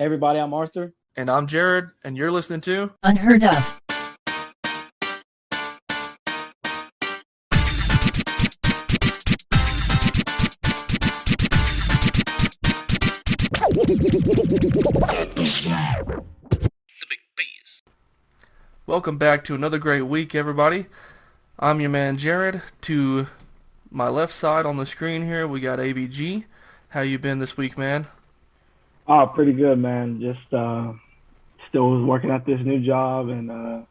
Hey everybody, I'm Arthur. And I'm Jared, and you're listening to Unheard of. Welcome back to another great week, everybody. I'm your man Jared. To my left side on the screen here, we got ABG. How you been this week, man? Oh, pretty good, man. Just still was working at this new job and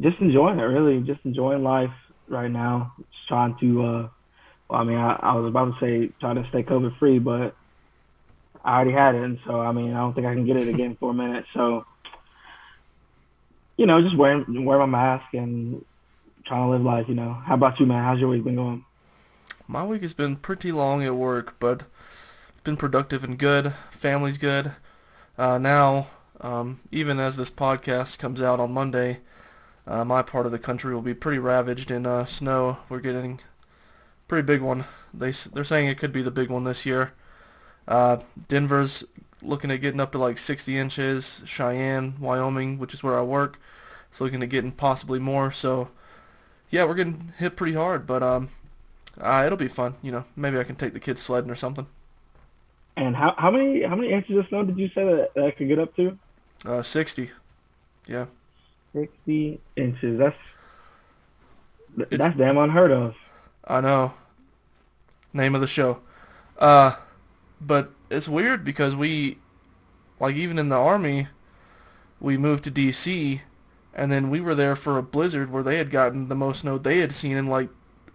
just enjoying it, really. Just enjoying life right now. Just trying to well, I mean, I was about to say trying to stay COVID free, but I already had it, and so I mean, I don't think I can get it again for a minute. So, just wear my mask and trying to live life. How about you, man? How's your week been going? My week has been pretty long at work, but it's been productive and good. Family's good. Now, even as this podcast comes out on Monday, my part of the country will be pretty ravaged in snow. We're getting a pretty big one. They're saying it could be the big one this year. Denver's looking at getting up to like 60 inches. Cheyenne, Wyoming, which is where I work, is looking at getting possibly more. So yeah, we're getting hit pretty hard, but it'll be fun. Maybe I can take the kids sledding or something. And how many inches of snow did you say that could get up to? 60. Yeah. 60 inches. That's It's that's damn unheard of. I know. Name of the show. Uh, but it's weird because like even in the army, we moved to DC, and then we were there for a blizzard where they had gotten the most snow they had seen in like,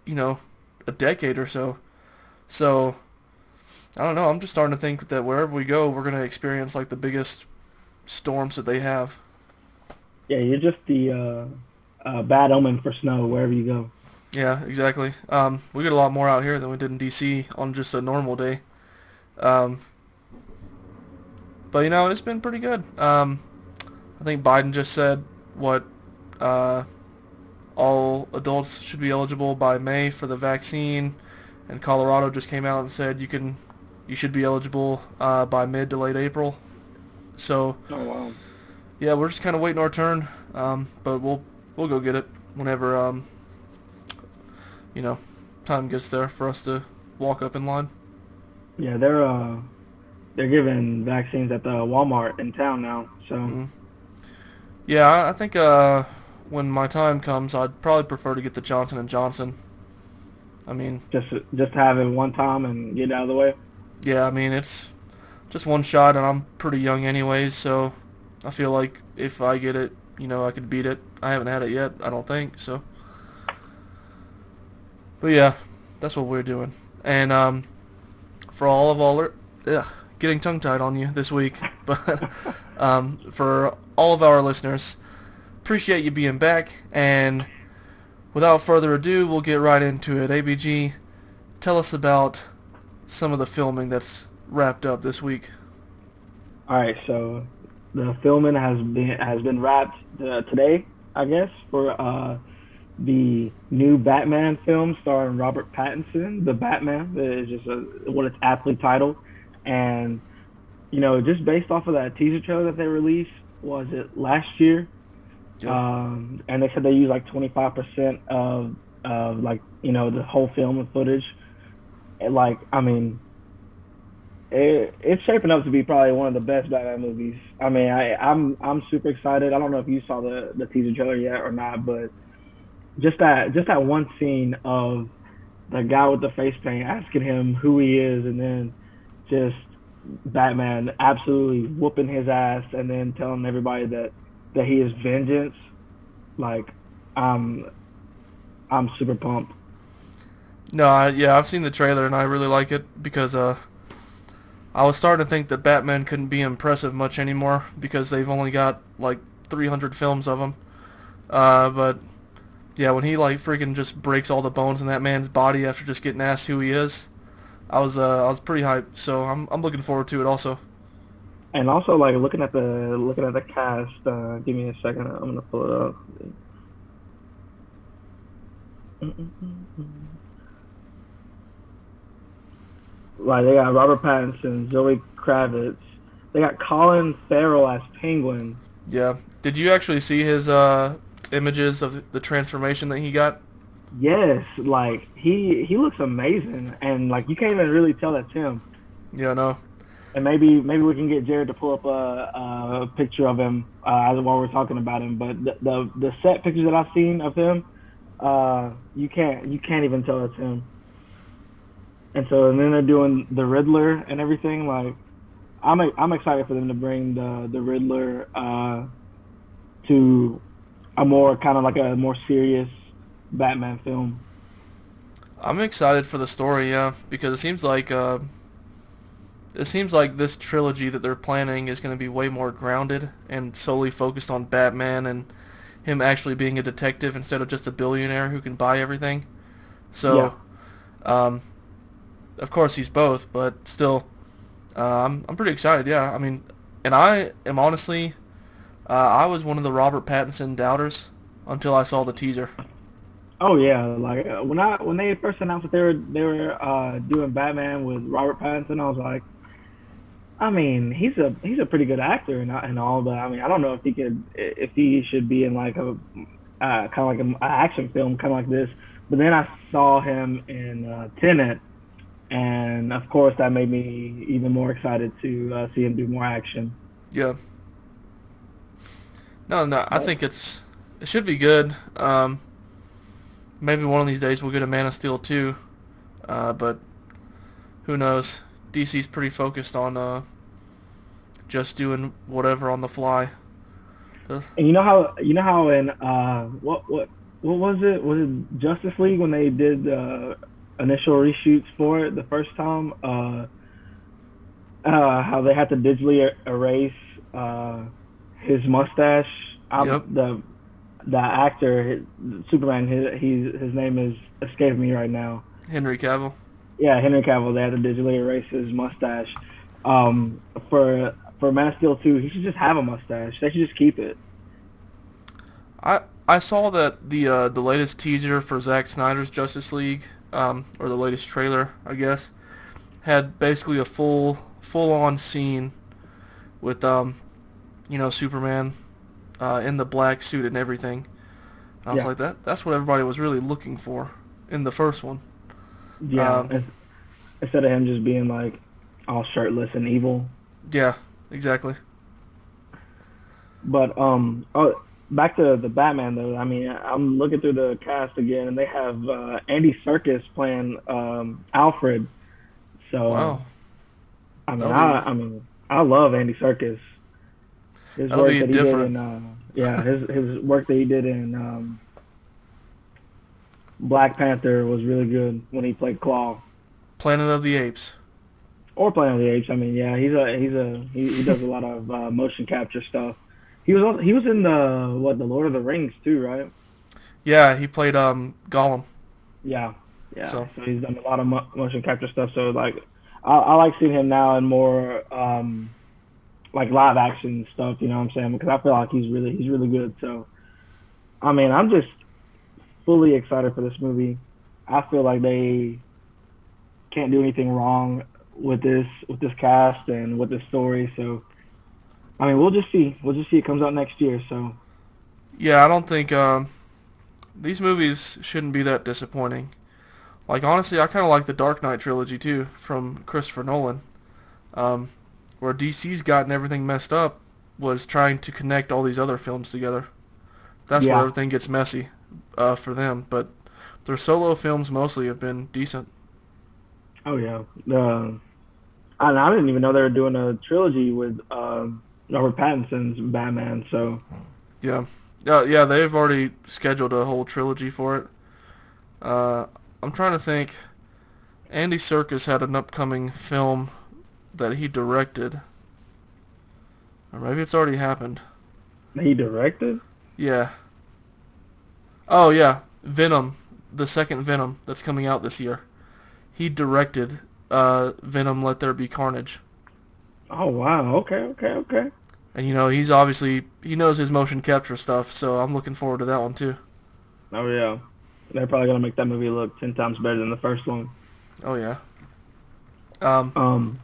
you know, a decade or so. So I don't know. I'm just starting to think that wherever we go, we're gonna experience like the biggest storms that they have. Yeah, you're just the bad omen for snow wherever you go. Yeah, exactly. We get a lot more out here than we did in DC on just a normal day. Um, but it's been pretty good. I think Biden just said what uh, all adults should be eligible by May for the vaccine, and Colorado just came out and said you should be eligible by mid to late April. So Oh wow. yeah, we're just kind of waiting our turn, but we'll go get it whenever you know time gets there for us to walk up in line. Yeah, they're giving vaccines at the Walmart in town now. So Mm. Yeah, I think when my time comes, I'd probably prefer to get the Johnson and Johnson. I mean, just have it one time and get it out of the way. yeah, I mean it's just one shot, and I'm pretty young anyways, so I feel like if I get it, I could beat it. I haven't had it yet, I don't think so. But yeah, that's what we're doing. And for all of our getting tongue tied on you this week, but for all of our listeners, appreciate you being back. And without further ado, we'll get right into it. ABG, tell us about some of the filming that's wrapped up this week. All right, so the filming has been wrapped today, I guess, for the new Batman film starring Robert Pattinson. The Batman is just what it's aptly titled, and just based off of that teaser trailer that they released, was it last year? Yep. And they said they used like 25% of like the whole film and footage. And like I mean, it's shaping up to be probably one of the best Batman movies. I mean, I'm super excited. I don't know if you saw the teaser trailer yet or not, but just that one scene of the guy with the face paint asking him who he is, and then just Batman absolutely whooping his ass, and then telling everybody that he is vengeance. Like, I'm I'm super pumped. No, yeah, I've seen the trailer and I really like it because I was starting to think that Batman couldn't be impressive much anymore because they've only got like 300 films of him. But yeah, when he like freaking just breaks all the bones in that man's body after just getting asked who he is, I was pretty hyped. So I'm looking forward to it also. And also, like looking at the cast. Give me a second. I'm gonna pull it up. Like they got Robert Pattinson, Zoe Kravitz, They got Colin Farrell as Penguin. Yeah. Did you actually see his images of the transformation that he got? Yes, like he looks amazing, and like you can't even really tell that's him. Yeah, no. And maybe we can get Jared to pull up a picture of him while we're talking about him. But the set pictures that I've seen of him, you can't even tell it's him. And then they're doing the Riddler and everything. Like I'm excited for them to bring the Riddler to a more kind of like a more serious Batman film. I'm excited for the story, yeah, because it seems like this trilogy that they're planning is going to be way more grounded and solely focused on Batman and him actually being a detective instead of just a billionaire who can buy everything. Yeah. So, um, of course he's both, but still, I'm pretty excited. Yeah, I mean, and I am honestly, I was one of the Robert Pattinson doubters until I saw the teaser. Oh yeah. Like when they first announced that they were doing Batman with Robert Pattinson, I was like, I mean, he's a pretty good actor and all, but I mean, I don't know if he should be in like a kind of like an action film, kind of like this. But then I saw him in Tenet, and of course that made me even more excited to see him do more action. Yeah, no, no, I But think it should be good. Maybe one of these days we'll get a Man of Steel too, but who knows? DC's pretty focused on just doing whatever on the fly. Uh, and you know how in what was it? Was it Justice League when they did initial reshoots for it the first time? How they had to digitally erase uh, his mustache. yep, The actor, Superman, his name is escaping me right now. Henry Cavill. Yeah, Henry Cavill. They had to digitally erase his mustache. For Man of Steel 2, he should just have a mustache. They should just keep it. I saw that the latest teaser for Zack Snyder's Justice League, or the latest trailer, I guess, had basically a full on scene with Superman in the black suit and everything. I was Yeah, like, that's what everybody was really looking for in the first one. yeah. Um, Instead of him just being like all shirtless and evil. yeah, exactly. But back to the Batman though. I mean, I'm looking through the cast again, and they have Andy Serkis playing Alfred. So Wow, that'll be I mean, I love Andy Serkis. His that'll work be that he did different. in his work that he did in Black Panther was really good when he played Claw. Planet of the Apes. Or Planet of the Apes. I mean, yeah, he does a lot of motion capture stuff. He was in the Lord of the Rings too, right? Yeah, he played Gollum. Yeah, yeah. So So he's done a lot of motion capture stuff. So like, I like seeing him now in more like live action stuff. You know what I'm saying? Because I feel like he's really good. So I mean, I'm just fully excited for this movie. I feel like they can't do anything wrong with this cast and with this story. So I mean, we'll just see. We'll just see. It comes out next year. So yeah, I don't think these movies shouldn't be that disappointing. Like honestly, I kind of like the Dark Knight trilogy too from Christopher Nolan. Um, where DC's gotten everything messed up was trying to connect all these other films together. That's where yeah. everything gets messy for them. But their solo films mostly have been decent. Oh yeah. I didn't even know they were doing a trilogy with Robert Pattinson's Batman. So Yeah, yeah. They've already scheduled a whole trilogy for it. Uh, I'm trying to think. Andy Serkis had an upcoming film that he directed, or maybe it's already happened. he directed. Yeah. Oh yeah, Venom, the second Venom that's coming out this year. He directed Venom: Let There Be Carnage. Oh wow. Okay. Okay. Okay. And he's obviously he knows his motion capture stuff, so I'm looking forward to that one too. Oh yeah. They're probably gonna make that movie look 10 times better than the first one. Oh yeah. Um, Um,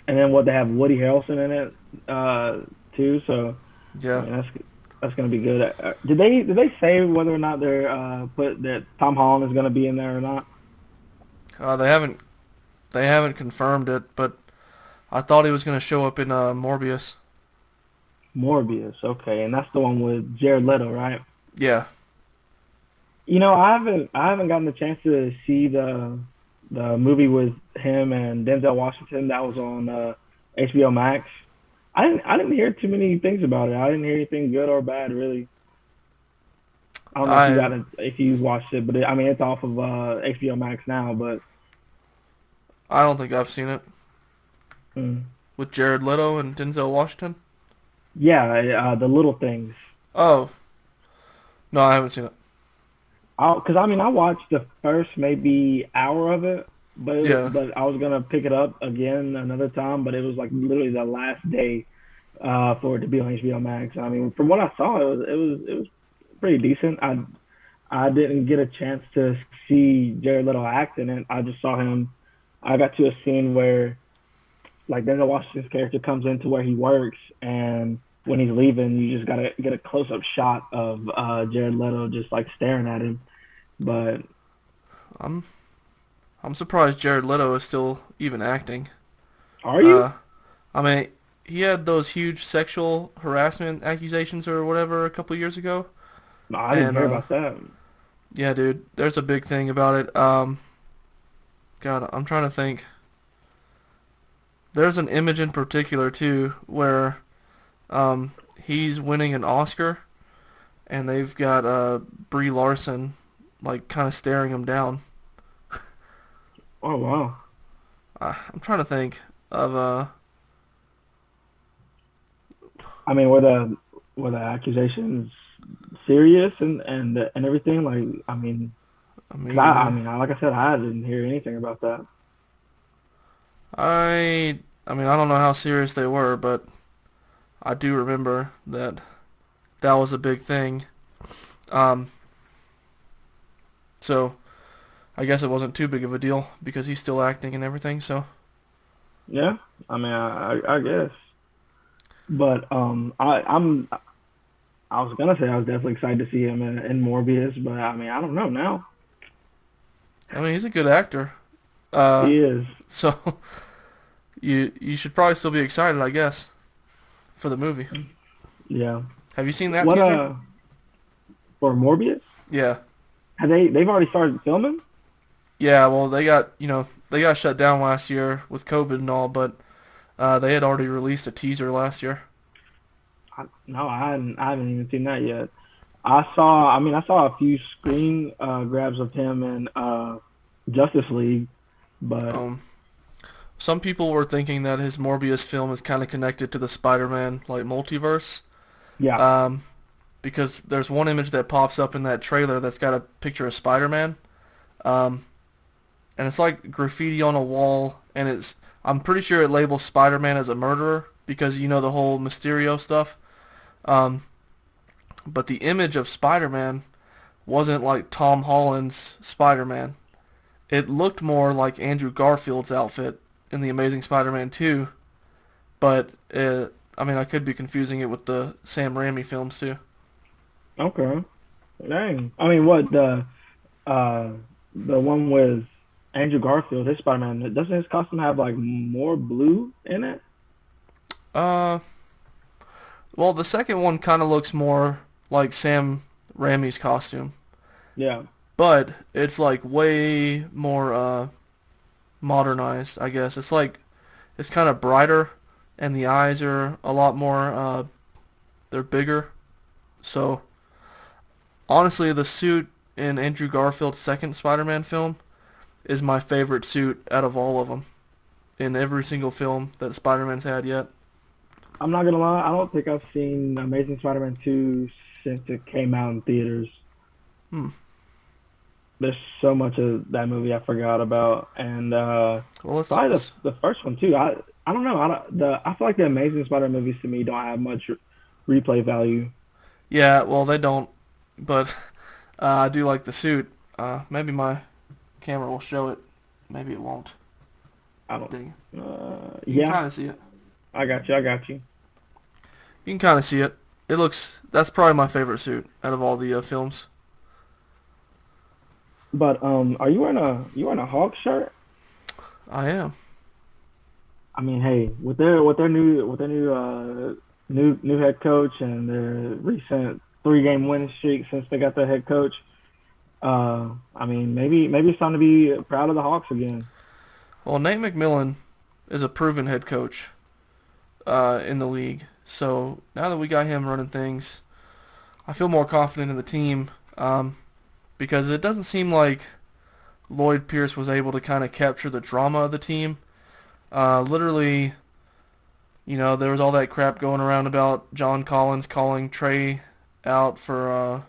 and then what they have Woody Harrelson in it. uh, too. So I Yeah. mean that's gonna be good. Did they say whether or not they're put that Tom Holland is gonna be in there or not? They haven't confirmed it, but I thought he was gonna show up in Morbius. Morbius, okay, and that's the one with Jared Leto, right? Yeah. I haven't gotten the chance to see the movie with him and Denzel Washington that was on HBO Max. I didn't hear too many things about it. I didn't hear anything good or bad really. I don't know I if you watched it, but I mean it's off of HBO Max now. But I don't think I've seen it mm, with Jared Leto and Denzel Washington. yeah, the little things. Oh no, I haven't seen it. Because I mean I watched the first maybe hour of it, Yeah. but I was gonna pick it up again another time, but it was like literally the last day for it to be on HBO Max. I mean, from what I saw, it was pretty decent. I didn't get a chance to see Jared Leto act in it. I just saw him. I got to a scene where like Denzel Washington's character comes into where he works, and when he's leaving, you just gotta get a close up shot of Jared Leto just like staring at him. But I'm I'm surprised Jared Leto is still even acting. are you? Uh, I mean, he had those huge sexual harassment accusations or whatever a couple years ago, No, I didn't and hear about that. yeah, dude, there's a big thing about it. God, I'm trying to think. There's an image in particular too where he's winning an Oscar, and they've got Brie Larson like kind of staring him down. Oh wow. I'm trying to think of I mean, were the accusations serious and everything? Like, I mean, I cause mean, like I said, I didn't hear anything about that. I mean, I don't know how serious they were, but I do remember that that was a big thing. Um, so I guess it wasn't too big of a deal because he's still acting and everything. So Yeah, I mean, I guess, but I was gonna say I was definitely excited to see him in Morbius, but I mean, I don't know now. I mean, he's a good actor. Uh, He is. so you should probably still be excited, I guess, for the movie. Yeah. Have you seen that What teaser? for Morbius? Yeah. They've already started filming? Yeah, well, they got shut down last year with COVID and all, but they had already released a teaser last year. No, I haven't even seen that yet. I saw a few screen grabs of him in Justice League, but Um, some people were thinking that his Morbius film is kind of connected to the Spider-Man like multiverse, yeah. um, because there's one image that pops up in that trailer that's got a picture of Spider-Man, um, and it's like graffiti on a wall, and I'm pretty sure it labels Spider-Man as a murderer because you know the whole Mysterio stuff. Um, but the image of Spider-Man wasn't like Tom Holland's Spider-Man. It looked more like Andrew Garfield's outfit in The Amazing Spider-Man 2, but I mean, I could be confusing it with the Sam Raimi films too. Okay. Dang. I mean, what uh the one with Andrew Garfield, his Spider-Man, doesn't his costume have like more blue in it? Uh, well, the second one kind of looks more like Sam Raimi's costume, Yeah. but it's like way more modernized, I guess. It's kind of brighter, and the eyes are a lot more they're bigger. So honestly, the suit in Andrew Garfield's second Spider-Man film is my favorite suit out of all of them in every single film that Spider-Man's had yet. I'm not gonna lie, I don't think I've seen Amazing Spider-Man 2 since it came out in theaters. Hmm. There's so much of that movie I forgot about, and Well, probably the first one too. I don't know. I feel like the Amazing Spider movies to me don't have much replay value. yeah. Well, they don't, but I do like the suit. Maybe my camera will show it. Maybe it won't. I don't. Dang. You can Yeah, kind of see it. I got you. I got you. You can kind of see it. That's probably my favorite suit out of all the films. But are you wearing a Hawk shirt? I am. I mean, hey, with their new head coach and their recent 3 game winning streak since they got their head coach, I mean, maybe it's time to be proud of the Hawks again. Well, Nate McMillan is a proven head coach in the league. So now that we got him running things, I feel more confident in the team because it doesn't seem like Lloyd Pierce was able to kind of capture the drama of the team. Literally, there was all that crap going around about John Collins calling Trey out for,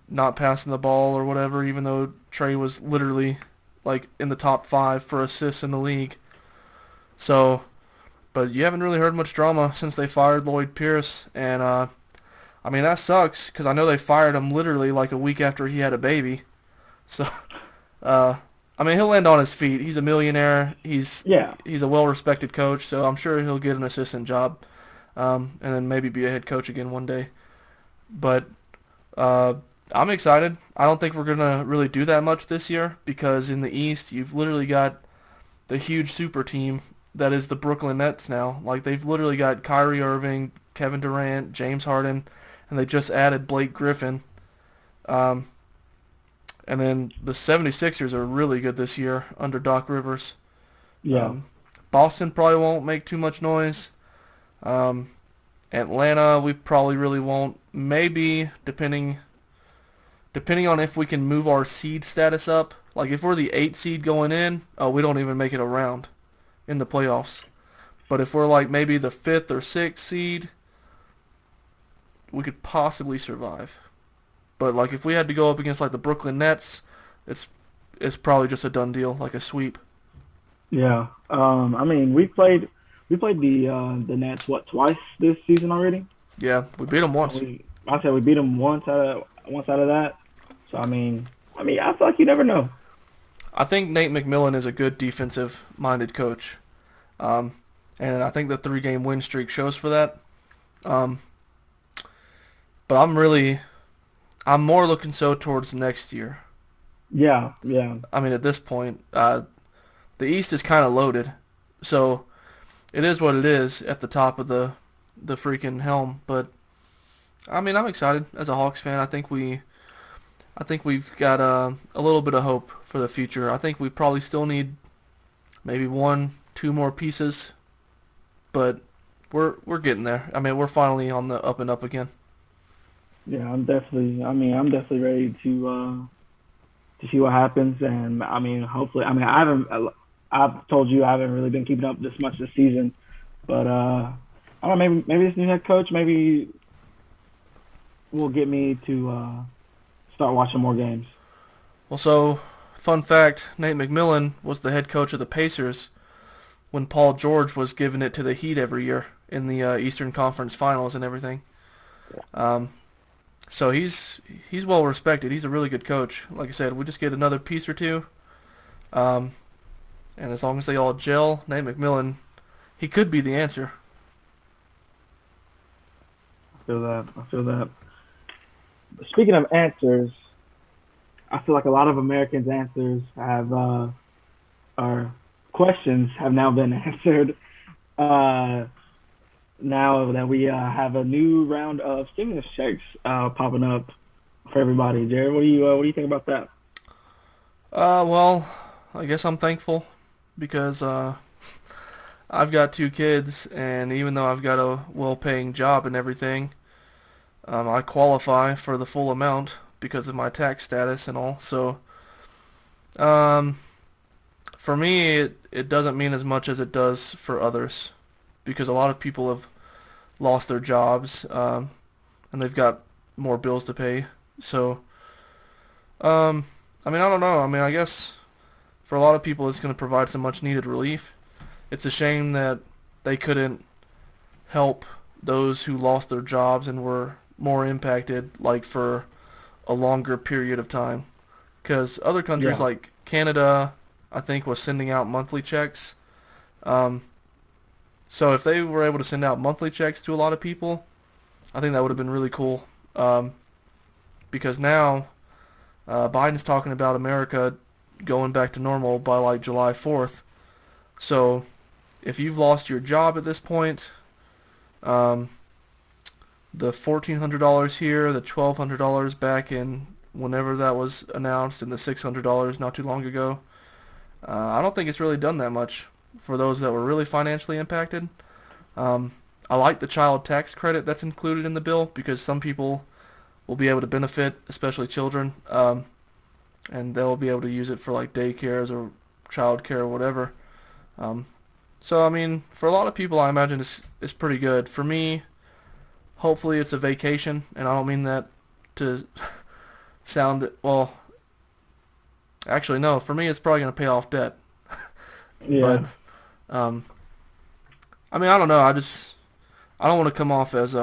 not passing the ball or whatever, even though Trey was literally like in the top 5 for assists in the league. So, but you haven't really heard much drama since they fired Lloyd Pierce, and I mean that sucks because I know they fired him literally like a week after he had a baby. So, uh, I mean he'll land on his feet. He's a millionaire. Yeah, He's a well-respected coach, so I'm sure he'll get an assistant job, and then maybe be a head coach again one day. But uh, I'm excited. I don't think we're gonna really do that much this year because in the East you've literally got the huge super team that is the Brooklyn Nets now. Like they've literally got Kyrie Irving, Kevin Durant, James Harden, and they just added Blake Griffin. Um, and then the 76ers are really good this year under Doc Rivers. yeah, Um, Boston probably won't make too much noise. Um, Atlanta, we probably really won't. Maybe depending on if we can move our seed status up. Like if we're the 8 seed going in, oh, we don't even make it around in the playoffs. But if we're like maybe the 5th or 6th seed, we could possibly survive. But like if we had to go up against like the Brooklyn Nets, it's it's probably just a done deal, like a sweep. yeah. I mean, we played the Nets what twice this season already. Yeah, we beat them And once. I said we beat them once out of that. So I mean, I feel like you never know. I think Nate McMillan is a good defensive-minded coach, um, and I think the 3 game win streak shows for that. Um, but I'm more looking so towards next year. Yeah, yeah, I mean, at this point, the East is kind of loaded, so it is what it is at the top of the freaking helm. But I mean, I'm excited as a Hawks fan. I think we've got a little bit of hope for the future. I think we probably still need maybe 1, 2 more pieces, but we're getting there. I mean, we're finally on the up and up again. yeah. I'm definitely ready to see what happens, and I mean, hopefully, I mean, I've told you I haven't really been keeping up this much this season, but I don't know, maybe this new head coach maybe will get me to start watching more games. Well, so fun fact: Nate McMillan was the head coach of the Pacers when Paul George was giving it to the Heat every year in the Eastern Conference Finals and everything. Um, so he's well respected. He's a really good coach. Like I said, we just get another piece or two, um, and as long as they all gel, Nate McMillan, he could be the answer. I feel that. I feel that. Speaking of answers, I feel like a lot of Americans' answers have or questions have now been answered. Uh, Now that we have a new round of stimulus checks popping up for everybody, Jared, what do you think about that? Well, I guess I'm thankful because I've got 2 kids, and even though I've got a well-paying job and everything, I qualify for the full amount because of my tax status and all. So, um, for me, it doesn't mean as much as it does for others because a lot of people have lost their jobs, and they've got more bills to pay. So, um, I mean, I don't know. I mean, I guess for a lot of people, it's going to provide some much needed relief. It's a shame that they couldn't help those who lost their jobs and were more impacted, like for a longer period of time. Because other countries Yeah, like Canada, I think, was sending out monthly checks. Um, So if they were able to send out monthly checks to a lot of people, I think that would have been really cool. Because now Biden's talking about America going back to normal by like July 4th. So if you've lost your job at this point, um, the $1,400 here, the $1,200 back in whenever that was announced, and the $600 not too long ago, I don't think it's really done that much for those that were really financially impacted. Um, I like the child tax credit that's included in the bill because some people will be able to benefit, especially children, and they'll be able to use it for like daycares or childcare or whatever. Um, so I mean, for a lot of people, I imagine it's pretty good. For me, hopefully it's a vacation, and I don't mean that to sound well. Actually, no. For me, it's probably gonna pay off debt. But Yeah. um, I mean, I don't know. I don't want to come off as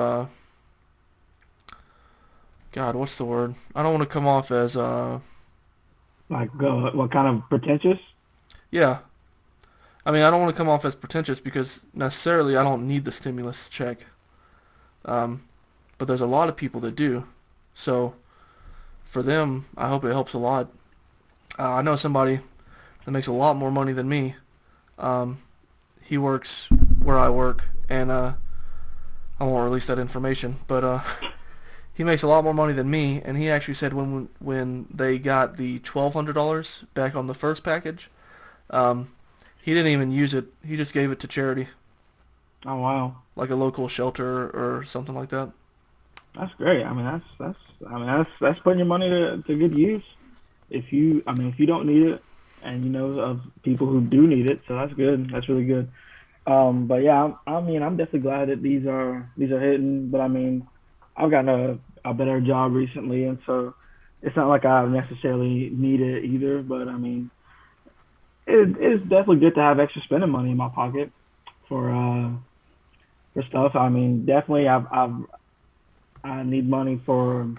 God, what's the word? I don't want to come off as Like, what kind of pretentious? yeah. I mean, I don't want to come off as pretentious because necessarily I don't need the stimulus check. Um, but there's a lot of people that do. So for them, I hope it helps a lot. I know somebody that makes a lot more money than me. Um, he works where I work, and I won't release that information, but he makes a lot more money than me, and he actually said when they got the $1,200 back on the first package, um, he didn't even use it. He just gave it to charity, Oh wow, like a local shelter or something like that. that's great. I mean, that's putting your money to good use. If you don't need it, and you know of people who do need it, so that's good. That's really good. But yeah, I'm definitely glad that these are hitting. But I mean, I've gotten a better job recently, and so it's not like I necessarily need it either. But I mean, it's definitely good to have extra spending money in my pocket for stuff. I mean, definitely I need money for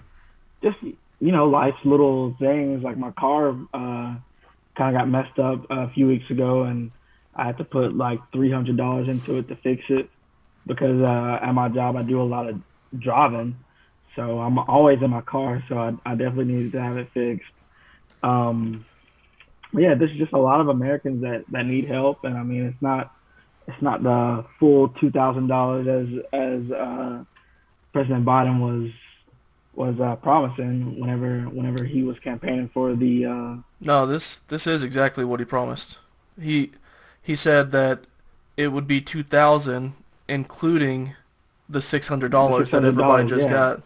just life's little things. Like my car kind of got messed up a few weeks ago, and I had to put like $300 into it to fix it because at my job I do a lot of driving, so I'm always in my car. So I definitely needed to have it fixed. Um, but yeah, there's just a lot of Americans that need help, and I mean it's not the full $2,000 as President Biden was promising whenever he was campaigning for the No, this is exactly what he promised. He he said that it would be 2,000 including the the six $600 that hundred everybody dollars, just yeah, got.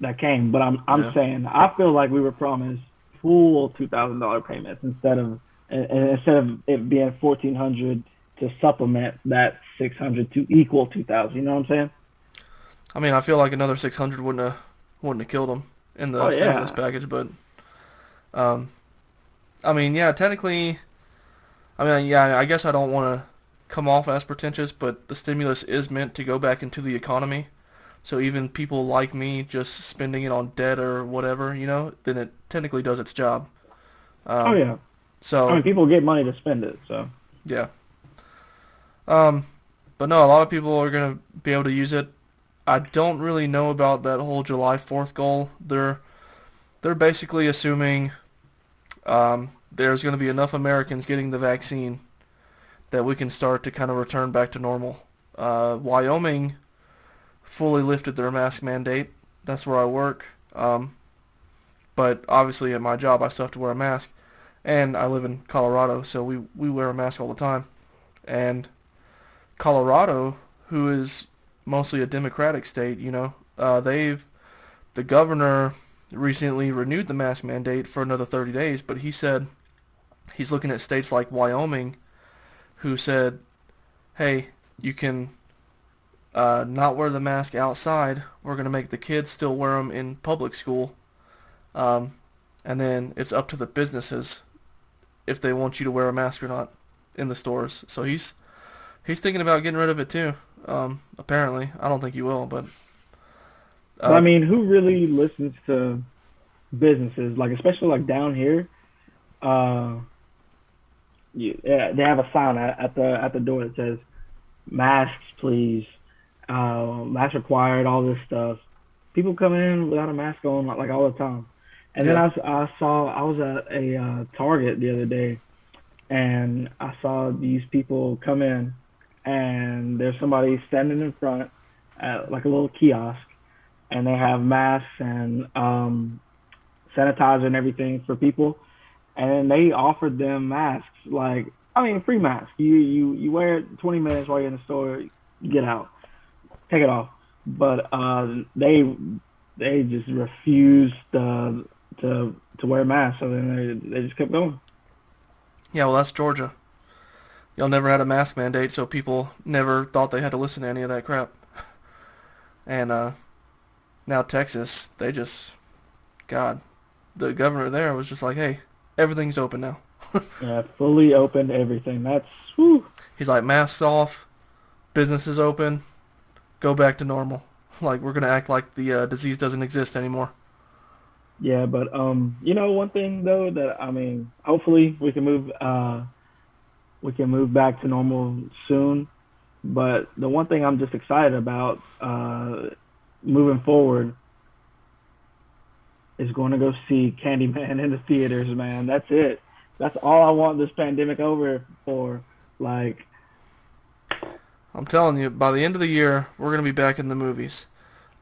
that came. But I'm Yeah. saying I feel like we were promised full $2,000 payments instead of it being 1,400 to supplement that 600 to equal 2,000. You know what I'm saying? I mean, I feel like another 600 wouldn't have killed him in Oh the stimulus yeah, package, but um, I mean, yeah, technically, I mean, yeah, I guess I don't want to come off as pretentious, but the stimulus is meant to go back into the economy. So even people like me just spending it on debt or whatever, then it technically does its job. oh Um, yeah. I so mean, people get money to spend it, so yeah. Um, but no, a lot of people are gonna be able to use it. I don't really know about that whole July 4th goal. They're basically assuming there's going to be enough Americans getting the vaccine that we can start to kind of return back to normal. Wyoming fully lifted their mask mandate. That's where I work. But obviously at my job I still have to wear a mask. And I live in Colorado, so we wear a mask all the time. And Colorado, who is mostly a Democratic state, the governor recently renewed the mask mandate for another 30 days, but he said he's looking at states like Wyoming, who said, hey, you can not wear the mask outside. We're going to make the kids still wear them in public school. Um, and then it's up to the businesses if they want you to wear a mask or not in the stores. So he's thinking about getting rid of it too. Apparently, I don't think he will, but but I uh, mean, who really listens to businesses, like especially like down here? Uh, yeah, they have a sign at the door that says masks, please, masks required, all this stuff. People come in without a mask on like all the time. And then Yeah. I saw I was at a Target the other day, and I saw these people come in, and there's somebody standing in front at like a little kiosk, and they have masks and sanitizer and everything for people, and then they offered them masks, like I mean free masks. You wear it 20 minutes while you're in the store, you get out, take it off. But they just refused to wear masks, so then they just kept going. Yeah, well, that's Georgia. Y'all never had a mask mandate, so people never thought they had to listen to any of that crap. And now Texas, they just, God, the governor there was just like, hey, everything's open now. Yeah, fully opened everything. That's whew. He's like, masks off, businesses open, go back to normal. Like, we're going to act like the disease doesn't exist anymore. Yeah, but one thing though that I mean, hopefully we can move back to normal soon. But the one thing I'm just excited about moving forward is going to go see Candyman in the theaters, man. That's it. That's all I want this pandemic over for. Like, I'm telling you, by the end of the year, we're going to be back in the movies.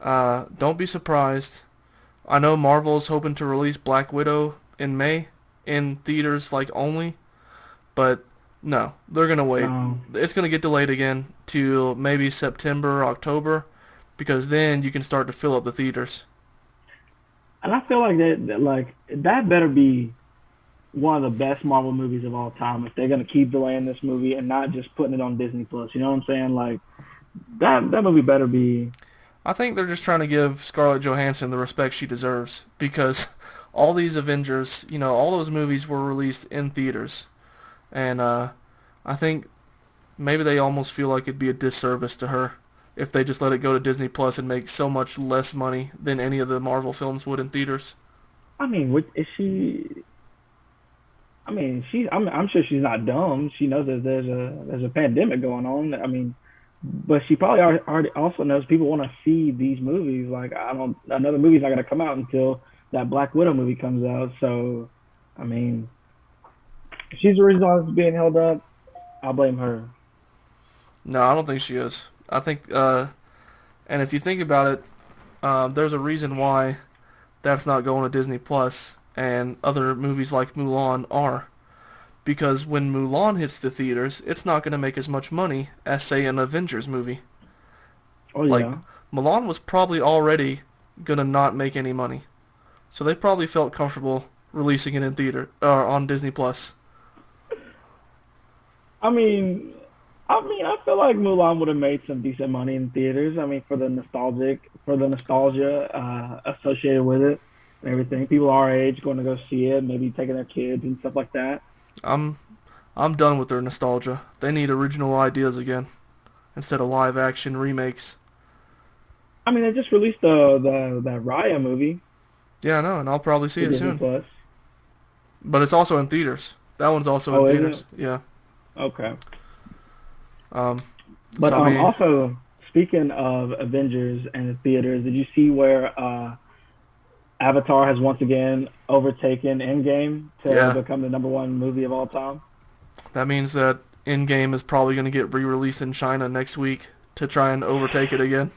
Don't be surprised. I know Marvel's hoping to release Black Widow in May in theaters like only, but no, they're gonna wait. no. It's gonna get delayed again to maybe September, October, because then you can start to fill up the theaters. And I feel like that better be one of the best Marvel movies of all time if they're gonna keep delaying this movie and not just putting it on Disney Plus. You know what I'm saying? Like that movie better be. I think they're just trying to give Scarlett Johansson the respect she deserves because all these Avengers, all those movies were released in theaters, and I think maybe they almost feel like it'd be a disservice to her if they just let it go to Disney Plus and make so much less money than any of the Marvel films would in theaters. I mean, is she? I mean, I'm sure she's not dumb. She knows that there's a pandemic going on. I mean, but she probably already also knows people want to see these movies. Like, I don't another movie's not gonna come out until that Black Widow movie comes out. So, I mean, if she's the reason why it's being held up, I'll blame her. No, I don't think she is. I think, and if you think about it, there's a reason why that's not going to Disney Plus and other movies like Mulan are. Because when Mulan hits the theaters, it's not going to make as much money as, say, an Avengers movie. Oh Like, yeah. Mulan was probably already going to not make any money. So they probably felt comfortable releasing it in theater or on Disney Plus. I mean, I feel like Mulan would have made some decent money in theaters. I mean, for the nostalgia associated with it and everything. People our age going to go see it, maybe taking their kids and stuff like that. I'm I'm done with their nostalgia. They need original ideas again instead of live action remakes. I mean, they just released the that Raya movie Yeah, I know, and I'll probably see for it Disney soon. Plus. But it's also in theaters. That one's also in Oh, is theaters. it? Yeah. Okay. Um, But so I'll be. also speaking of Avengers and the theaters, did you see where Avatar has once again overtaken Endgame to Yeah, become the number one movie of all time? that means that Endgame is probably going to get re-released in China next week to try and overtake it again.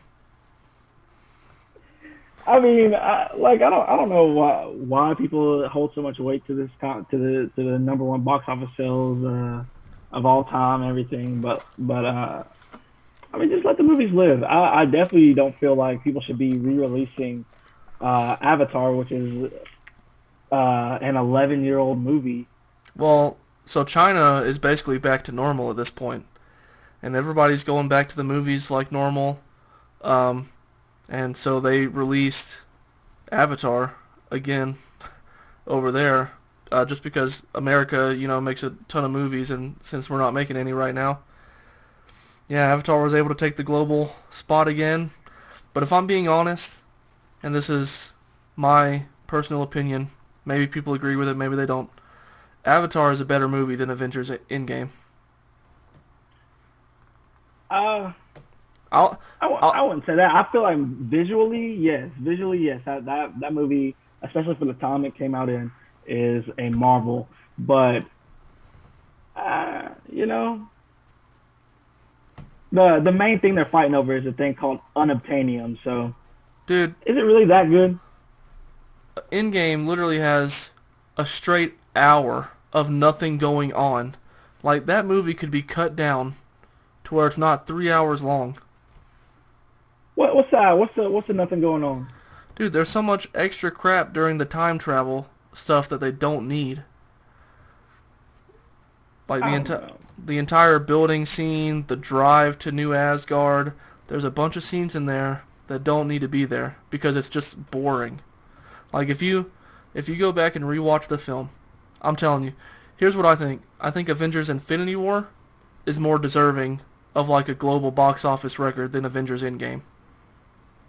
I mean, I don't know why people hold so much weight to to the number one box office sales of all time and everything, but I mean, just let the movies live. I definitely don't feel like people should be re-releasing Avatar, which is an 11-year-old movie. Well, so China is basically back to normal at this point, and everybody's going back to the movies like normal. Um, and so they released Avatar again over there, just because America, makes a ton of movies, and since we're not making any right now, yeah, Avatar was able to take the global spot again. But if I'm being honest, and this is my personal opinion, maybe people agree with it, maybe they don't. Avatar is a better movie than Avengers Endgame. Uh, I'll, I I'll, wouldn't say that. I feel like visually yes. That movie, especially for the time it came out in, is a marvel. But you know, the main thing they're fighting over is a thing called unobtainium. So dude, is it really that good? Endgame literally has a straight hour of nothing going on. Like that movie could be cut down to where it's not 3 hours long. What's that? What's the nothing going on? Dude, there's so much extra crap during the time travel stuff that they don't need. Like I don't know. the entire building scene, the drive to New Asgard. There's a bunch of scenes in there that don't need to be there because it's just boring. Like if you go back and rewatch the film, I'm telling you, here's what I think. I think Avengers Infinity War is more deserving of like a global box office record than Avengers Endgame.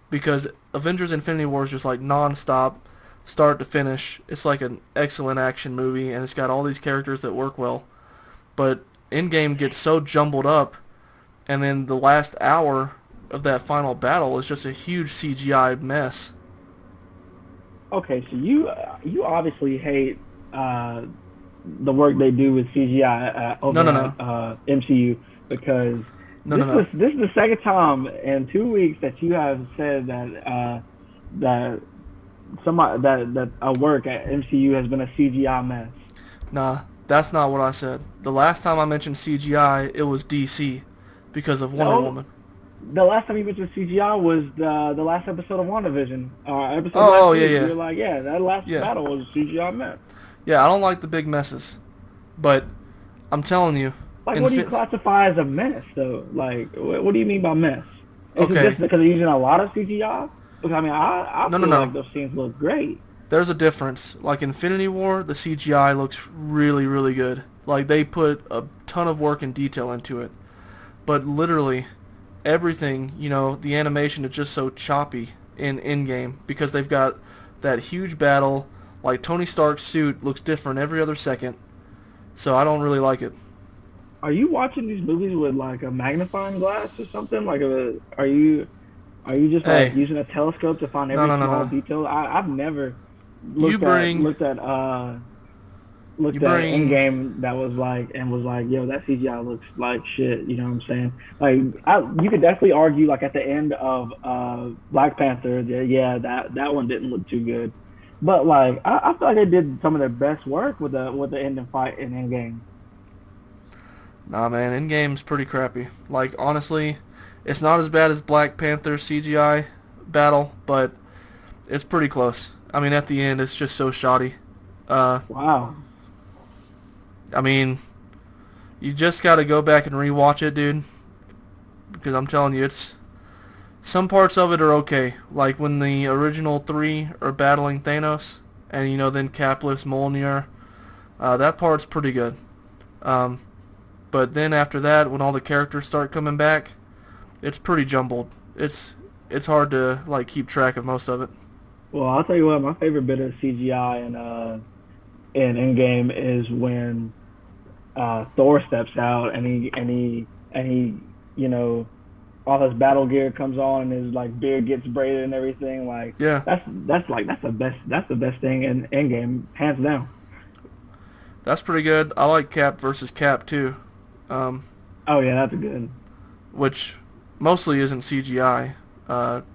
Because Avengers Infinity War is just like non-stop, start to finish. It's like an excellent action movie and it's got all these characters that work well. But Endgame gets so jumbled up and then the last hour of that final battle is just a huge CGI mess. Okay, so you obviously hate the work they do with CGI No, over no, at no. MCU because No, no, no. this is the second time in 2 weeks that you have said that somebody that a work at MCU has been a CGI mess. Nah, that's not what I said. The last time I mentioned CGI, it was DC because of Wonder No, Woman. the last time you mentioned CGI was the last episode of WandaVision, episode Oh, last oh yeah, week. yeah. You're like, yeah, that last Yeah. battle was a CGI mess. Yeah, I don't like the big messes. But I'm telling you, Like, what do you Infin classify as a mess, though? Like, what do you mean by mess? Is it just okay, because they're using a lot of CGI? Because I mean, I no, no, feel like no. those scenes look great. There's a difference. Like Infinity War, the CGI looks really, really good. Like they put a ton of work and detail into it. But literally, everything, the animation is just so choppy in Endgame because they've got that huge battle. Like Tony Stark's suit looks different every other second. So I don't really like it. Are you watching these movies with like a magnifying glass or something? Are you just like Hey, using a telescope to find no, every no, no, small no. detail? I've never You bring, you looked at bring. Endgame that was like and was like, yo, that CGI looks like shit. You know what I'm saying? Like, you could definitely argue like at the end of Black Panther, yeah, that one didn't look too good. But like, I feel like they did some of their best work with the ending fight in Endgame. Nah, man, Endgame's pretty crappy. Like honestly, it's not as bad as Black Panther CGI battle, but it's pretty close. I mean, at the end, it's just so shoddy. Uh, Wow. I mean, you just got to go back and rewatch it, dude, because I'm telling you, it's some parts of it are okay. Like when the original three are battling Thanos, and then Cap lifts Mjolnir. That part's pretty good. Um, but then after that, when all the characters start coming back, it's pretty jumbled. It's hard to like keep track of most of it. Well, I'll tell you what, my favorite bit of CGI in Endgame is when Thor steps out and he all his battle gear comes on and his like beard gets braided and everything. Like Yeah, that's the best thing in Endgame, hands down. that's pretty good. I like Cap versus Cap too, um, Oh yeah, that's good. which mostly isn't CGI.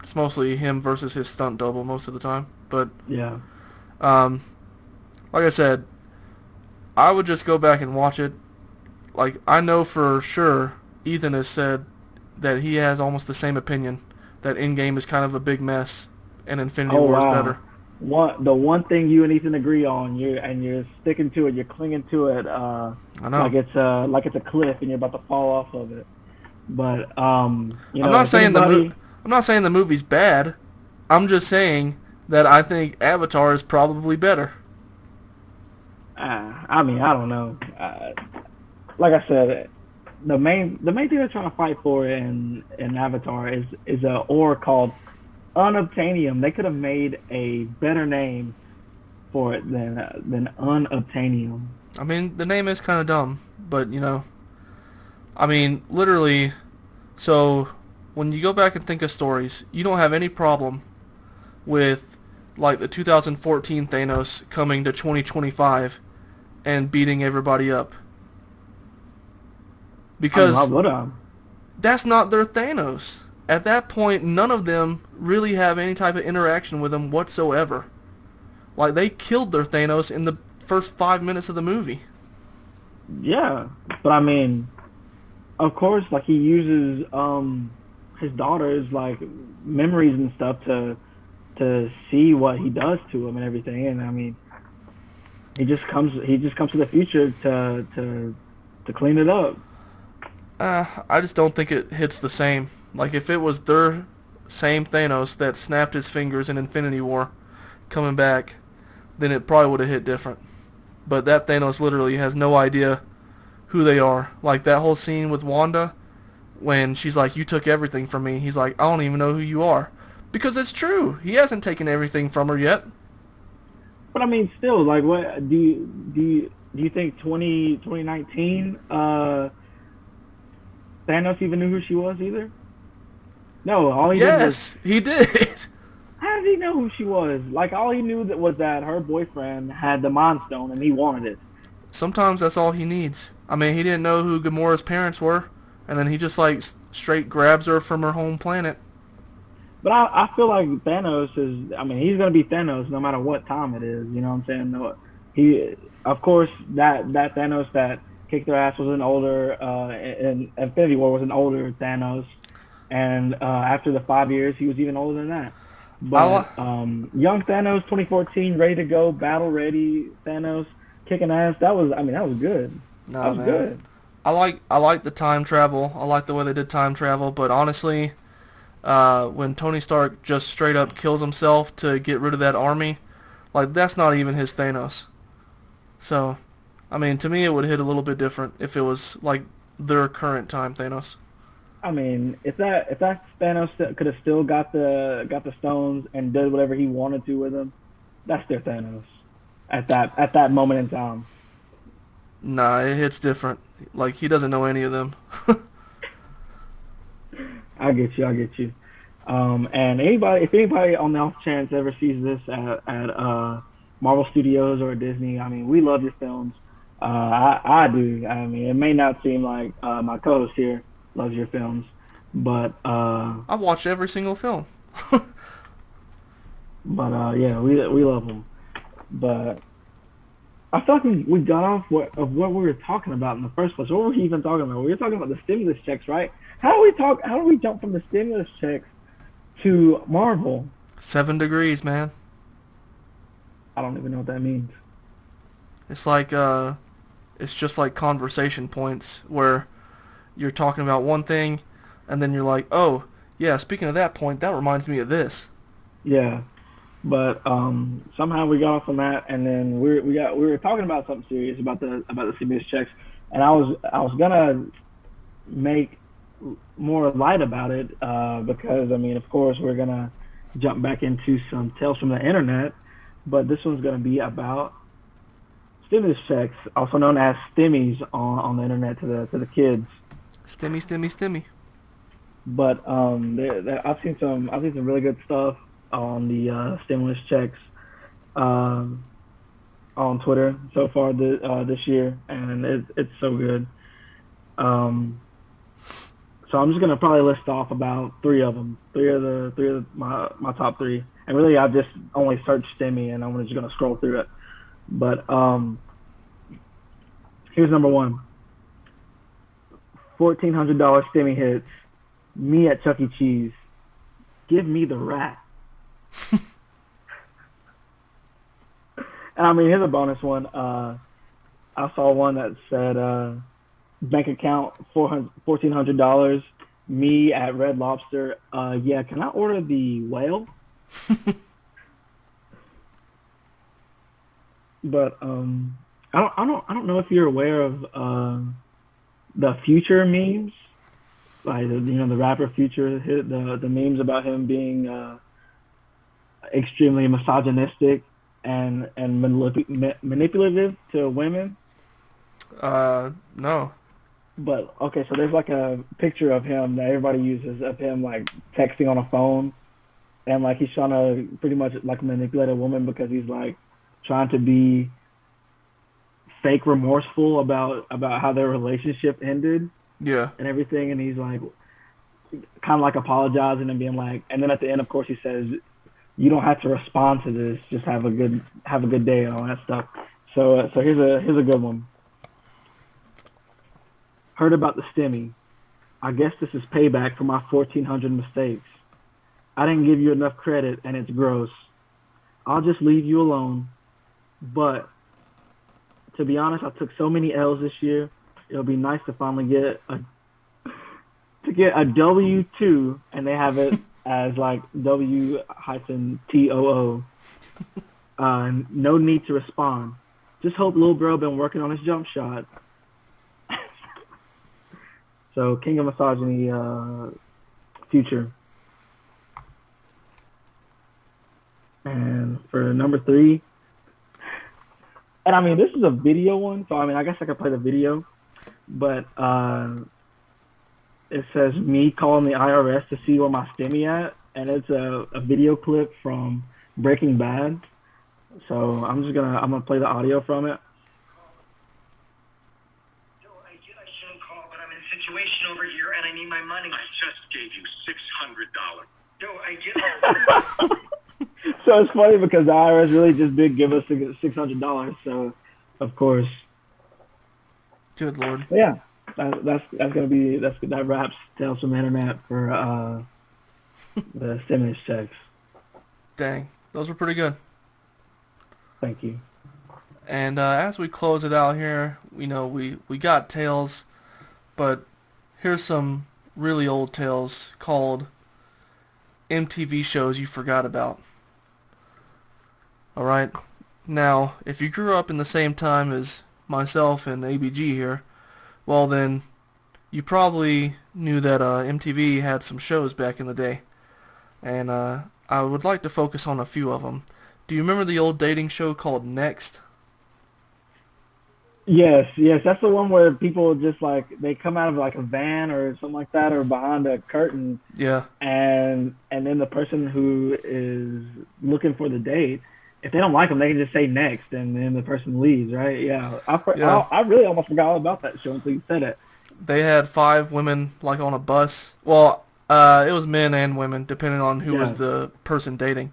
It's mostly him versus his stunt double most of the time. But Yeah. um, like I said, I would just go back and watch it. Like I know for sure, Ethan has said that he has almost the same opinion that Endgame is kind of a big mess and Infinity Oh War is better. wow. The one thing you and Ethan agree on, you're sticking to it, you're clinging to it, I know. like it's a cliff and you're about to fall off of it. But I'm not if saying the mo- anybody, I'm not saying the movie's bad. I'm just saying that I think Avatar is probably better. I mean, I don't know. Like I said, the main thing they're trying to fight for in Avatar is a ore called unobtainium. They could have made a better name for it than unobtainium. I mean, the name is kind of dumb, but I mean, literally, So when you go back and think of stories, you don't have any problem with like the 2014 Thanos coming to 2025 and beating everybody up I mean, why because would I? that's not their Thanos. At that point, none of them really have any type of interaction with him whatsoever. Like they killed their Thanos in the first 5 minutes of the movie. Yeah, but I mean, of course, like he uses his daughter's like memories and stuff to see what he does to him and everything. And I mean, he just comes to the future to clean it up. I just don't think it hits the same. Like if it was their same Thanos that snapped his fingers in Infinity War coming back, then it probably would have hit different. But that Thanos literally has no idea who they are. Like that whole scene with Wanda when she's like, "You took everything from me." He's like, "I don't even know who you are," because it's true. He hasn't taken everything from her yet. But I mean, still, like, what do you think 2019 Thanos even knew who she was either? No, all he did was Yes, he did. how did he know who she was? Like all he knew that was that her boyfriend had the Mind Stone and he wanted it. Sometimes that's all he needs. I mean, he didn't know who Gamora's parents were, and then he just like straight grabs her from her home planet. But I feel like Thanos is. I mean, he's gonna be Thanos no matter what time it is. You know what I'm saying? No, he, of course, that Thanos that kicked their ass was an older, and Infinity War was an older Thanos, and after the 5 years, he was even older than that. I But li- young Thanos, 2014, ready to go, battle ready Thanos, kicking ass. That was, I mean, that was good. That Nah, was man. good. I like the time travel. I like the way they did time travel. But honestly, when Tony Stark just straight up kills himself to get rid of that army, like that's not even his Thanos. So, I mean, to me, it would hit a little bit different if it was like their current time Thanos. I mean, if that Thanos could have still got the stones and did whatever he wanted to with them, that's their Thanos at that moment in time. Nah, it hits different. Like he doesn't know any of them. I get you. I get you. And if anybody on the off chance ever sees this at Marvel Studios or Disney, I mean, we love your films. I do. I mean, it may not seem like my co-host here loves your films, but I watched every single film. yeah, we love them. But I feel like we got off what we were talking about in the first place. What were we even talking about? We were talking about the stimulus checks, right? How do we jump from the stimulus checks to Marvel? 7 degrees, man. I don't even know what that means. It's like it's just like conversation points where you're talking about one thing, and then you're like, oh, yeah, speaking of that point, that reminds me of this. Yeah, but somehow we got off on that, and then we were talking about something serious about the stimulus checks, and I was gonna make more light about it because I mean, of course, we're gonna jump back into some tales from the internet, but this one's gonna be about stimulus checks, also known as stimmies on the internet to the kids. Stimmy, stimmy, stimmy. But I've seen some really good stuff on the stimulus checks um, on Twitter so far this year, and it's so good. Um, so I'm just gonna probably list off about three of them, my top three, and really I've just only searched Stimmy, and I'm just gonna scroll through it. But here's number one: $1,400 Stimmy hits. Me at Chuck E. Cheese. Give me the rat. And I mean, here's a bonus one. I saw one that said bank account $1,400. Me at Red Lobster. Yeah, can I order the whale? But I don't know if you're aware of the Future memes, like the rapper Future, the memes about him being extremely misogynistic and manipulative to women. No. But okay, so there's like a picture of him that everybody uses of him like texting on a phone, and like he's trying to pretty much like manipulate a woman because he's like trying to be fake remorseful about how their relationship ended Yeah. and everything, and he's like kind of like apologizing and being like, and then at the end, of course, he says, "You don't have to respond to this. Just have a good day and all that stuff." So here's a good one. Heard about the stimmy. I guess this is payback for my 1,400 mistakes. I didn't give you enough credit, and it's gross. I'll just leave you alone. But to be honest, I took so many L's this year. It'll be nice to finally get a W2, and they have it as like W hyphen TOO. No need to respond. Just hope little bro been working on his jump shot. So King of Misogyny, Future. And for number 3, and I mean this is a video one, so I mean I guess I could play the video, but it says me calling the IRS to see where my stimmy at, and it's a video clip from Breaking Bad. So I'm gonna play the audio from it. I shouldn't call, but I'm in a situation over here and I need my money. I just gave you $600. No, I get So it's funny because the IRS really just did give us $600. So of course, Good Lord. but yeah, that's gonna be that wraps Tales from the Internet for the stimulus checks. Dang. Those were pretty good. Thank you. And as we close it out here, we got tales, but here's some really old tales called MTV shows you forgot about. Alright? Now, if you grew up in the same time as myself and ABG here, well then, you probably knew that MTV had some shows back in the day. And I would like to focus on a few of them. Do you remember the old dating show called Next? Yes, that's the one where people just like they come out of like a van or something like that, or behind a curtain, Yeah. and then the person who is looking for the date, if they don't like them, they can just say next, and then the person leaves, right? Yeah, Yeah. I really almost forgot all about that show until you said it. They had 5 women like on a bus. Well, it was men and women depending on who was Yeah, the person dating.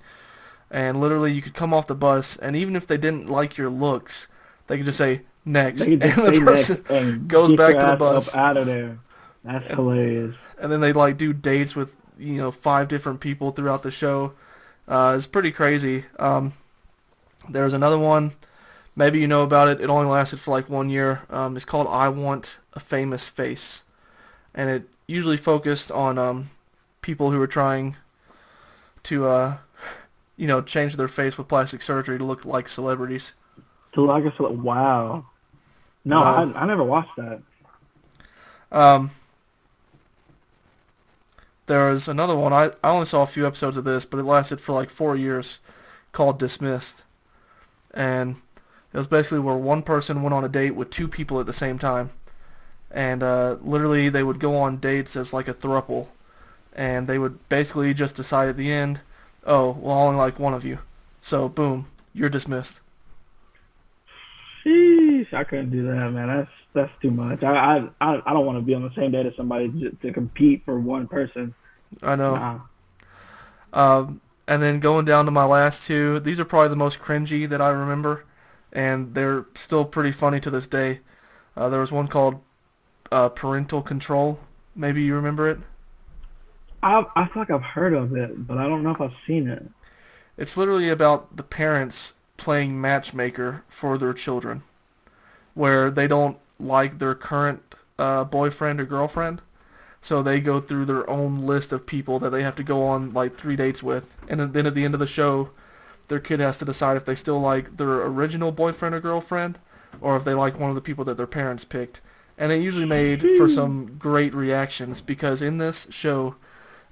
And literally you could come off the bus and even if they didn't like your looks, they could just say they next can and just the say next person and goes get your back to the ass bus. up out of there. That's And hilarious. and then they'd like do dates with 5 different people throughout the show. It's pretty crazy. There was another one. Maybe you know about it. It only lasted for like 1 year. It's called I Want a Famous Face, and it usually focused on people who were trying to change their face with plastic surgery to look like celebrities. So like I said, wow. No, Well, I never watched that. um, there was another one. I only saw a few episodes of this, but it lasted for like 4 years, called Dismissed, and it was basically where one person went on a date with 2 people at the same time, and literally they would go on dates as like a throuple, and they would basically just decide at the end, oh, well, I only like one of you, so boom, you're dismissed. Sheesh, I couldn't do that, man. That's too much. I don't want to be on the same date as somebody to compete for one person. I know. Nah. And then going down to my last two, these are probably the most cringy that I remember, and they're still pretty funny to this day. There was one called Parental Control. Maybe you remember it. I feel like I've heard of it, but I don't know if I've seen it. It's literally about the parents playing matchmaker for their children, where they don't like their current boyfriend or girlfriend, so they go through their own list of people that they have to go on like 3 dates with, and then at the end of the show, their kid has to decide if they still like their original boyfriend or girlfriend, or if they like one of the people that their parents picked. And it usually made for Sheesh. some great reactions because in this show,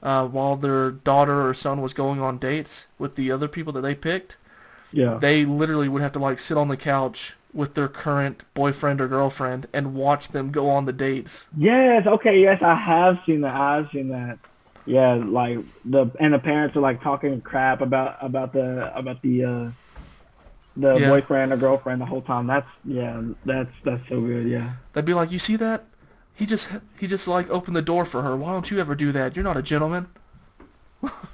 while their daughter or son was going on dates with the other people that they picked, Yeah. they literally would have to like sit on the couch with their current boyfriend or girlfriend and watch them go on the dates. Yes, okay, yes, I have seen that. I've seen that. Yeah, like the parents are like talking crap about the Yeah. boyfriend or girlfriend the whole time. That's yeah, that's so good. Yeah. They'd be like, "You see that? He just he just like opened the door for her. Why don't you ever do that? You're not a gentleman."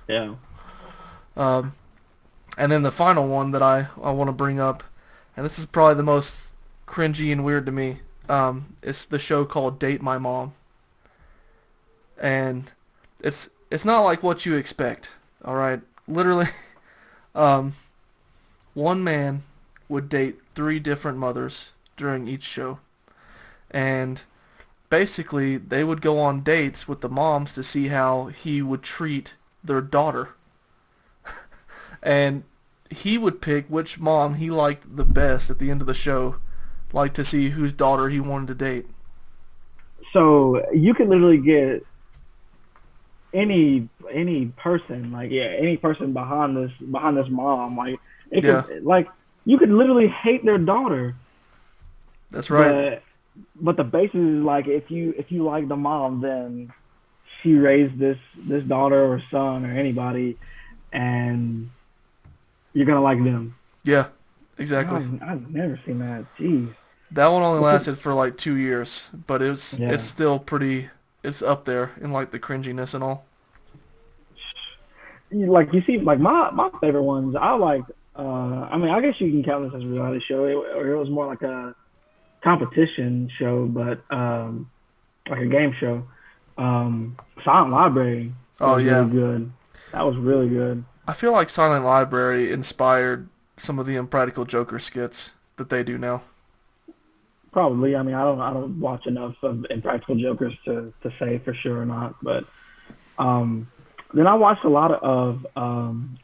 Yeah. Um, and then the final one that I want to bring up, and this is probably the most cringy and weird to me. It's the show called Date My Mom, and it's not like what you expect. All right, literally, um, one man would date three different mothers during each show, and basically they would go on dates with the moms to see how he would treat their daughter. And he would pick which mom he liked the best at the end of the show, like to see whose daughter he wanted to date. So you could literally get any person, like yeah, any person behind this mom, like it Yeah, could like you could literally hate their daughter, that's right. but the basis is like if you like the mom, then she raised this daughter or son or anybody, and you're gonna like them. Yeah, exactly. I've never seen that. Jeez. That one only What's it? lasted for like 2 years, but it's Yeah. still pretty. It's up there in like the cringiness and all. Like you see, like my favorite ones, I like. I mean, I guess you can count this as a reality show, or it was more like a competition show, but like a game show. Silent Library Oh was really yeah, good. That was really good. I feel like Silent Library inspired some of the Impractical Joker skits that they do now. Probably. I mean, I don't watch enough of Impractical Jokers to say for sure or not, but um, then I watched a lot of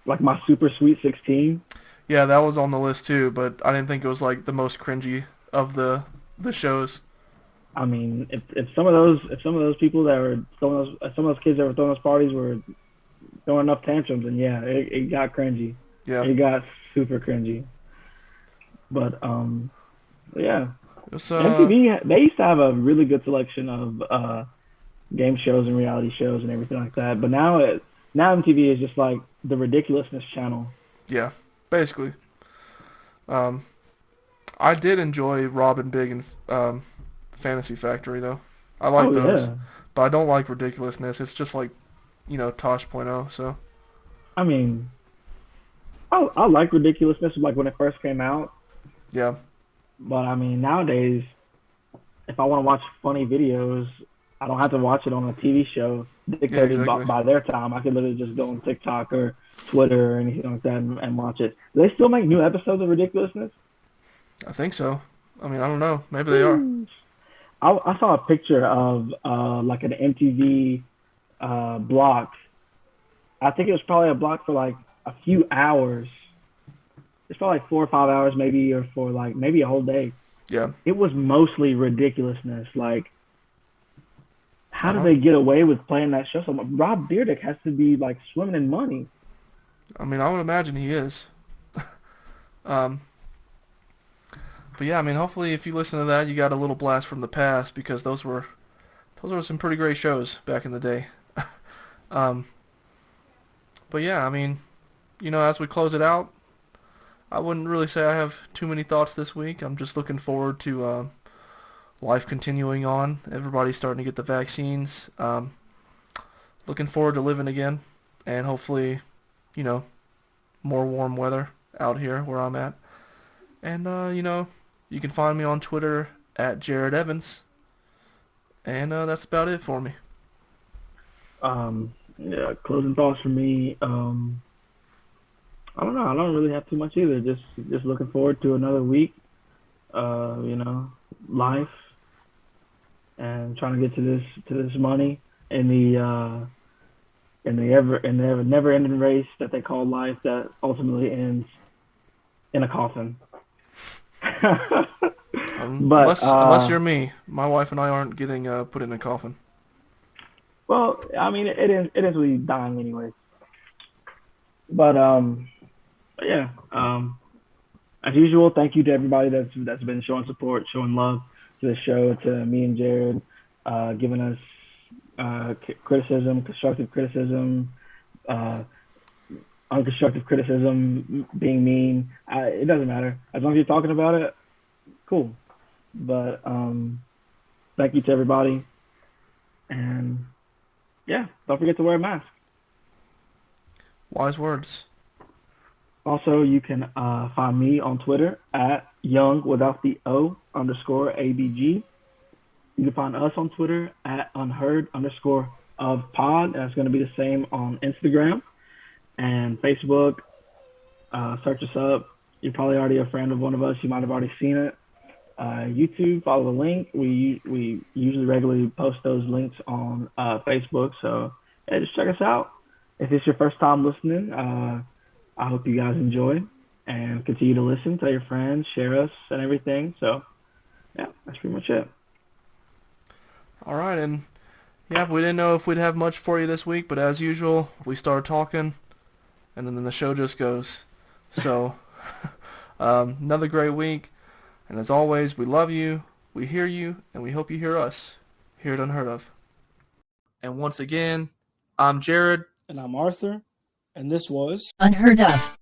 like my Super Sweet 16. Yeah, that was on the list too, but I didn't think it was like the most cringy of the shows. I mean, if some of those people that were throwing those some of those kids that were throwing those parties were throwing enough tantrums, and yeah, it got cringy. Yeah, It got super cringy. But yeah, it's MTV they used to have a really good selection of game shows and reality shows and everything like that. But now MTV is just like the ridiculousness channel. yeah, basically. Um, I did enjoy Robin Big and Fantasy Factory though. I like Oh those, yeah. but I don't like ridiculousness. It's just like, Tosh.0. So I mean, I like ridiculousness like when it first came out. yeah, But I mean, nowadays, if I want to watch funny videos, I don't have to watch it on a TV show yeah, dictated by, exactly. by their time. I can literally just go on TikTok or Twitter or anything like that and watch it. Do they still make new episodes of Ridiculousness? I think so. I mean, I don't know. Maybe they are. Sheesh. I saw a picture of like an MTV block. I think it was probably a block for like a few hours. It's probably like 4 or 5 hours maybe, or for like maybe a whole day. Yeah, It was mostly ridiculousness. Like, how I do don't. they get away with playing that show so much? Rob Dyrdek has to be like swimming in money. I mean, I would imagine he is. Um, but yeah, I mean, hopefully, if you listen to that, you got a little blast from the past because those were some pretty great shows back in the day. Um, but yeah, I mean, as we close it out, I wouldn't really say I have too many thoughts this week. I'm just looking forward to life continuing on. Everybody's starting to get the vaccines. Looking forward to living again, and hopefully, you know, more warm weather out here where I'm at. And you can find me on Twitter at Jared Evans, and that's about it for me. Yeah, closing thoughts for me. I don't know. I don't really have too much either. Just looking forward to another week. Life and trying to get to this money in the never ending race that they call life that ultimately ends in a coffin. but Unless you're me, my wife and I aren't getting put in a coffin. well, I mean it is really dying anyways. But yeah, as usual, thank you to everybody that's been showing support, showing love to the show, to me and Jared, giving us criticism, constructive criticism, uh, unconstructive criticism, being mean. It doesn't matter as long as you're talking about it. Cool. But thank you to everybody, and yeah, don't forget to wear a mask. Wise words. Also, you can find me on Twitter at young without the O underscore ABG. You can find us on Twitter at unheard underscore of pod. That's going to be the same on Instagram and Facebook. Search us up. You're probably already a friend of one of us. You might have already seen it. YouTube, follow the link. We usually regularly post those links on Facebook. So yeah, just check us out. If it's your first time listening, I hope you guys enjoy and continue to listen. Tell your friends, share us, and everything. So yeah, that's pretty much it. All right, and yeah, we didn't know if we'd have much for you this week, but as usual, we start talking, and then the show just goes. So, another great week, and as always, we love you, we hear you, and we hope you hear us here at Unheard Of. And once again, I'm Jared. And I'm Arthur, and this was Unheard Of.